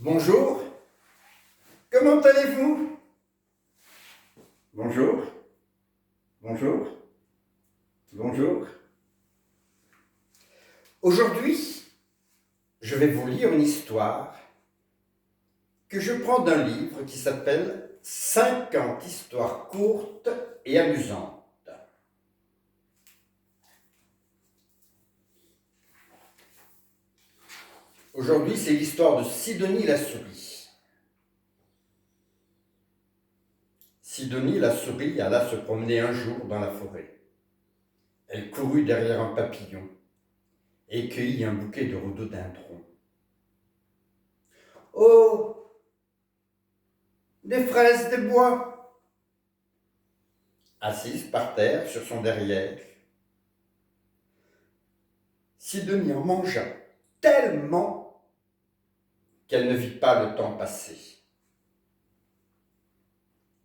Bonjour, comment allez-vous? Bonjour, bonjour, bonjour. Aujourd'hui, je vais vous lire une histoire que je prends d'un livre qui s'appelle « 50 histoires courtes et amusantes ». Aujourd'hui, c'est l'histoire de Sidonie la souris. Sidonie la souris alla se promener un jour dans la forêt. Elle courut derrière un papillon et cueillit un bouquet de rhododendrons. « Oh, des fraises des bois !» Assise par terre sur son derrière, Sidonie en mangea tellement qu'elle ne vit pas le temps passer.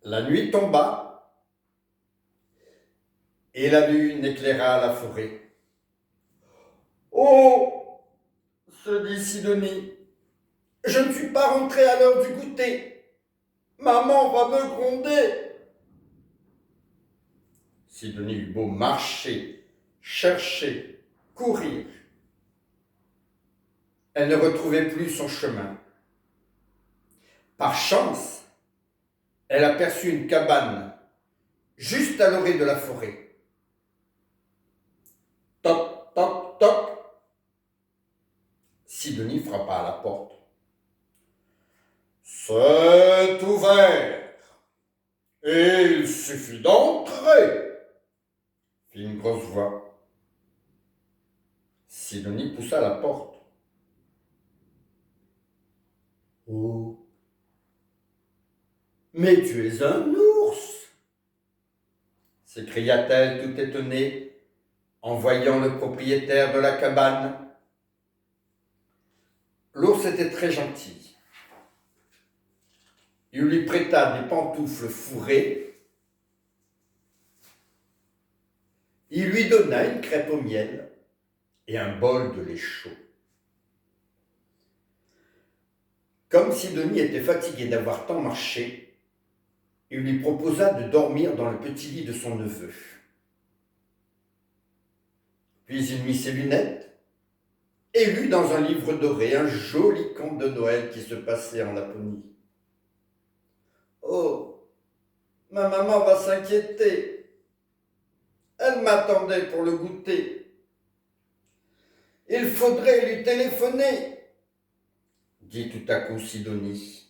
La nuit tomba et la lune éclaira la forêt. « Oh !» se dit Sidonie, « je ne suis pas rentrée à l'heure du goûter. Maman va me gronder. » Sidonie eut beau marcher, chercher, courir. Elle ne retrouvait plus son chemin. Par chance, elle aperçut une cabane juste à l'orée de la forêt. Toc, toc, toc. Sidonie frappa à la porte. « C'est ouvert. Il suffit d'entrer, » fit une grosse voix. Sidonie poussa la porte. « Oh, mais tu es un ours !» s'écria-t-elle tout étonnée en voyant le propriétaire de la cabane. L'ours était très gentil. Il lui prêta des pantoufles fourrées. Il lui donna une crêpe au miel et un bol de lait chaud. Comme Sidonie était fatiguée d'avoir tant marché, il lui proposa de dormir dans le petit lit de son neveu. Puis il mit ses lunettes et lut dans un livre doré un joli conte de Noël qui se passait en Laponie. « Oh, ma maman va s'inquiéter. Elle m'attendait pour le goûter. Il faudrait lui téléphoner, » dit tout à coup Sidonie.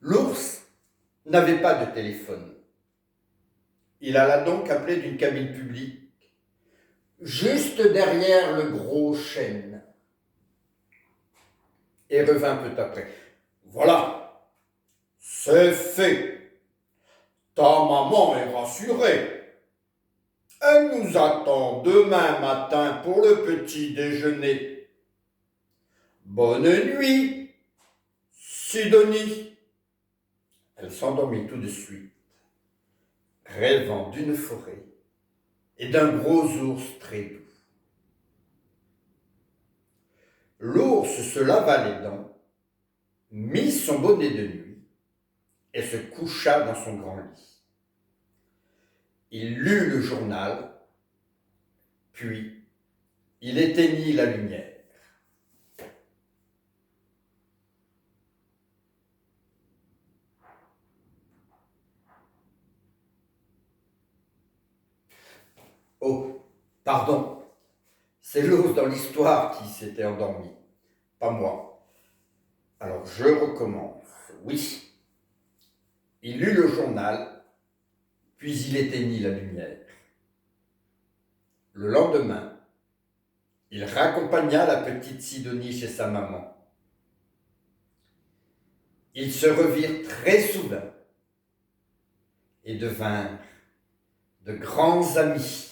L'ours n'avait pas de téléphone. Il alla donc appeler d'une cabine publique, juste derrière le gros chêne, et revint peu après. « Voilà, c'est fait. Ta maman est rassurée. Elle nous attend demain matin pour le petit déjeuner. Bonne nuit, Sidonie. » Elle s'endormit tout de suite, rêvant d'une forêt et d'un gros ours très doux. L'ours se lava les dents, mit son bonnet de nuit et se coucha dans son grand lit. Il lut le journal, puis il éteignit la lumière. Oh, pardon, c'est l'ours dans l'histoire qui s'était endormi, pas moi. Alors je recommence. Oui, il lut le journal, puis il éteignit la lumière. Le lendemain, il raccompagna la petite Sidonie chez sa maman. Ils se revirent très soudain et devinrent de grands amis.